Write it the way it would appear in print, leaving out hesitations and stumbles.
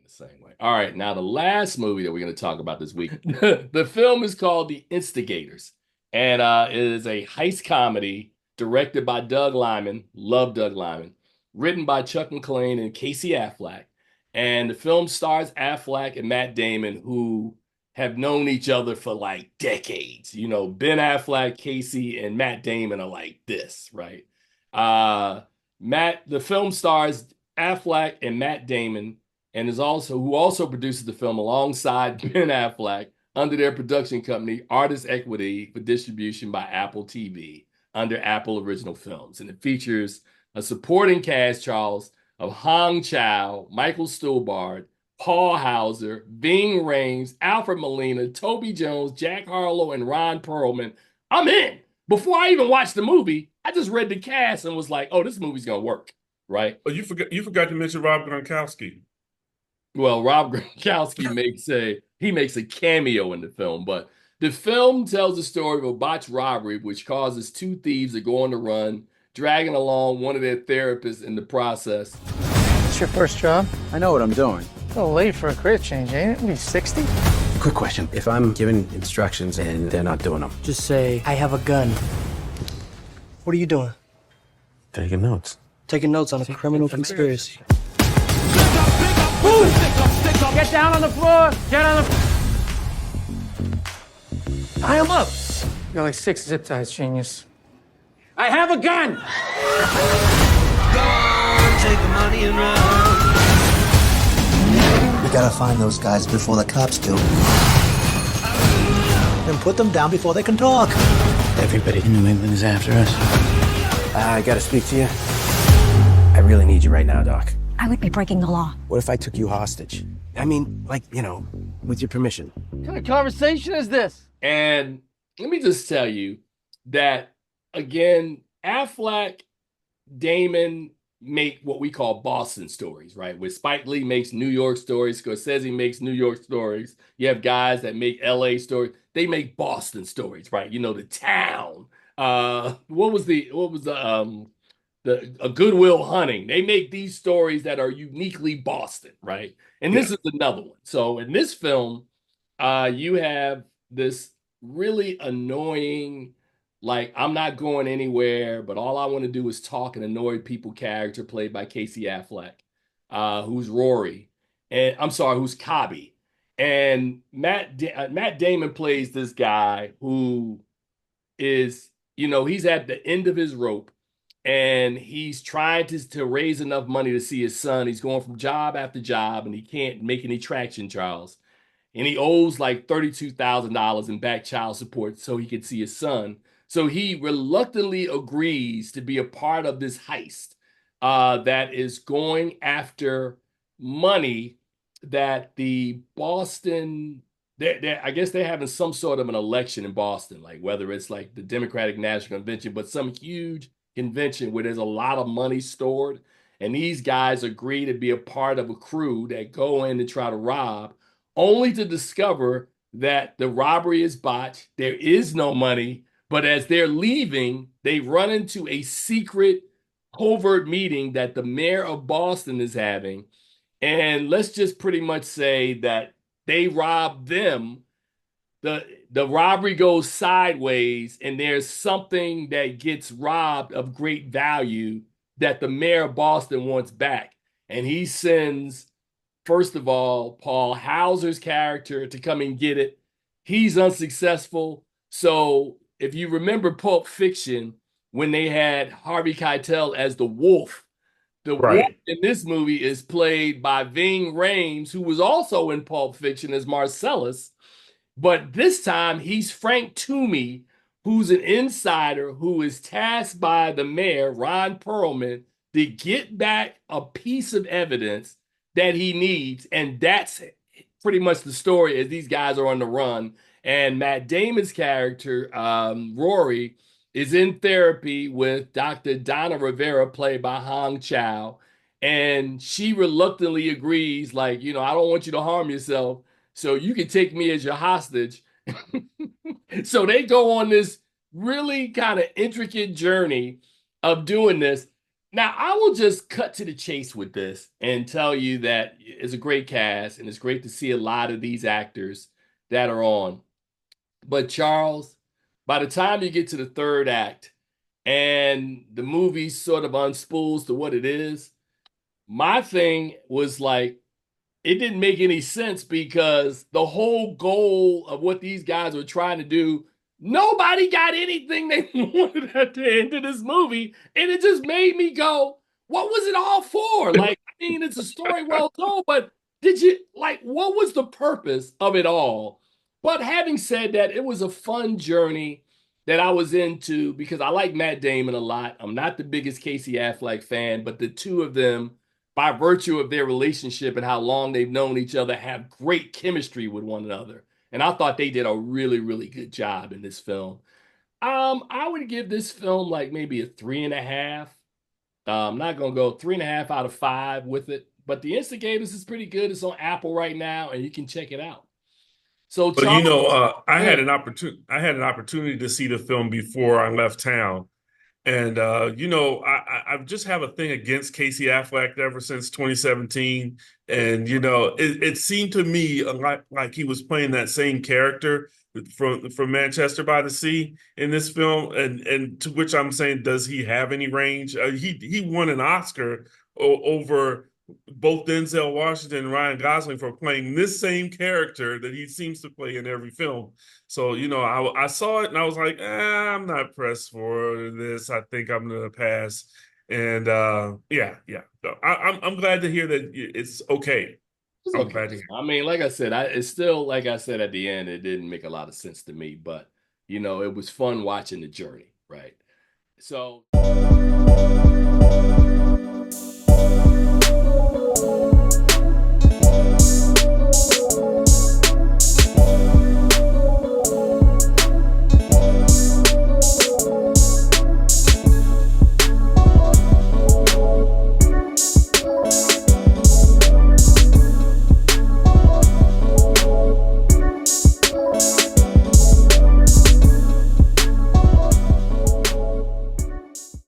the same way. All right, now the last movie that we're going to talk about this week, the film is called The Instigators, and it is a heist comedy directed by Doug Liman. Love Doug Liman. Written by Chuck Maclean and Casey Affleck, and the film stars Affleck and Matt Damon, who have known each other for like decades. You know, Ben Affleck, Casey, and Matt Damon are like this, right? Uh, the film stars Affleck and Matt Damon, and is also who also produces the film alongside Ben Affleck under their production company, Artist Equity, for distribution by Apple TV under Apple Original Films. And it features a supporting cast, Charles, of Hong Chau, Michael Stuhlbarg, Paul Hauser, Ving Rhames, Alfred Molina, Toby Jones, Jack Harlow, and Ron Perlman. I'm in. Before I even watched the movie, I just read the cast and was like, "Oh, this movie's gonna work." Right? Oh, you forgot to mention Rob Gronkowski. Well, Rob Gronkowski makes a cameo in the film, but the film tells the story of a botched robbery which causes two thieves to go on the run, dragging along one of their therapists in the process. It's your first job? I know what I'm doing. A little late for a career change, ain't it? What are you, 60? Quick question. If I'm giving instructions and they're not doing them, Just say, I have a gun. What are you doing? taking notes. Taking notes on a criminal conspiracy. Get down on the floor! Get on the... Tie him up! You got like 6 zip ties, genius. I have a gun! Take the money and run. We gotta find those guys before the cops do. Then put them down before they can talk. Everybody in New England is after us. I gotta speak to you. I really need you right now, Doc. I would be breaking the law. What if I took you hostage? I mean, like, with your permission. What kind of conversation is this? And let me just tell you that, again, Affleck, Damon make what we call Boston stories, right? Where Spike Lee makes New York stories, Scorsese makes New York stories. You have guys that make LA stories. They make Boston stories, right? You know, the town. What was a Goodwill Hunting? They make these stories that are uniquely Boston, right? And this is another one. So in this film, you have this really annoying, like, I'm not going anywhere, but all I want to do is talk and annoy people character played by Casey Affleck, who's Rory. And I'm sorry, who's Cobby. And Matt Damon plays this guy who is, he's at the end of his rope and he's trying to raise enough money to see his son. He's going from job after job and he can't make any traction, Charles. And he owes like $32,000 in back child support so he can see his son. So he reluctantly agrees to be a part of this heist that is going after money that the Boston, I guess they're having some sort of an election in Boston, like whether it's like the Democratic National Convention, but some huge convention where there's a lot of money stored. And these guys agree to be a part of a crew that go in to try to rob, only to discover that the robbery is botched. There is no money. But as they're leaving, they run into a secret covert meeting that the mayor of Boston is having. And let's just pretty much say that they rob them. The robbery goes sideways, and there's something that gets robbed of great value that the mayor of Boston wants back. And he sends, first of all, Paul Hauser's character to come and get it. He's unsuccessful. So if you remember Pulp Fiction, when they had Harvey Keitel as the wolf, the wolf in this movie is played by Ving Rhames, who was also in Pulp Fiction as Marcellus. But this time he's Frank Toomey, who's an insider who is tasked by the mayor, Ron Perlman, to get back a piece of evidence that he needs. And that's pretty much the story as these guys are on the run. And Matt Damon's character, Rory, is in therapy with Dr. Donna Rivera, played by Hong Chau. And she reluctantly agrees, like, I don't want you to harm yourself, so you can take me as your hostage. So they go on this really kind of intricate journey of doing this. Now, I will just cut to the chase with this and tell you that it's a great cast and it's great to see a lot of these actors that are on. But Charles, by the time you get to the third act and the movie sort of unspools to what it is, my thing was like, it didn't make any sense because the whole goal of what these guys were trying to do, nobody got anything they wanted at the end of this movie. And it just made me go, what was it all for? Like, I mean, it's a story well told, but did you, like, what was the purpose of it all? But having said that, it was a fun journey that I was into because I like Matt Damon a lot. I'm not the biggest Casey Affleck fan, but the two of them, by virtue of their relationship and how long they've known each other, have great chemistry with one another. And I thought they did a really, really good job in this film. I would give this film like maybe a 3.5. I'm not gonna go 3.5 out of 5 with it, but The Instigators is pretty good. It's on Apple right now, and you can check it out. So, But Charles, I had an opportunity. I had an opportunity to see the film before I left town, and I just have a thing against Casey Affleck ever since 2017. And it seemed to me like he was playing that same character from Manchester by the Sea in this film. And to which I'm saying, does he have any range? He won an Oscar over both Denzel Washington and Ryan Gosling for playing this same character that he seems to play in every film. So, I saw it and I was like, I'm not pressed for this. I think I'm going to pass. And yeah. So I'm glad to hear that it's okay. it's I'm okay. glad to hear. I mean, like I said, it's still, like I said at the end, it didn't make a lot of sense to me, but it was fun watching the journey, right? So.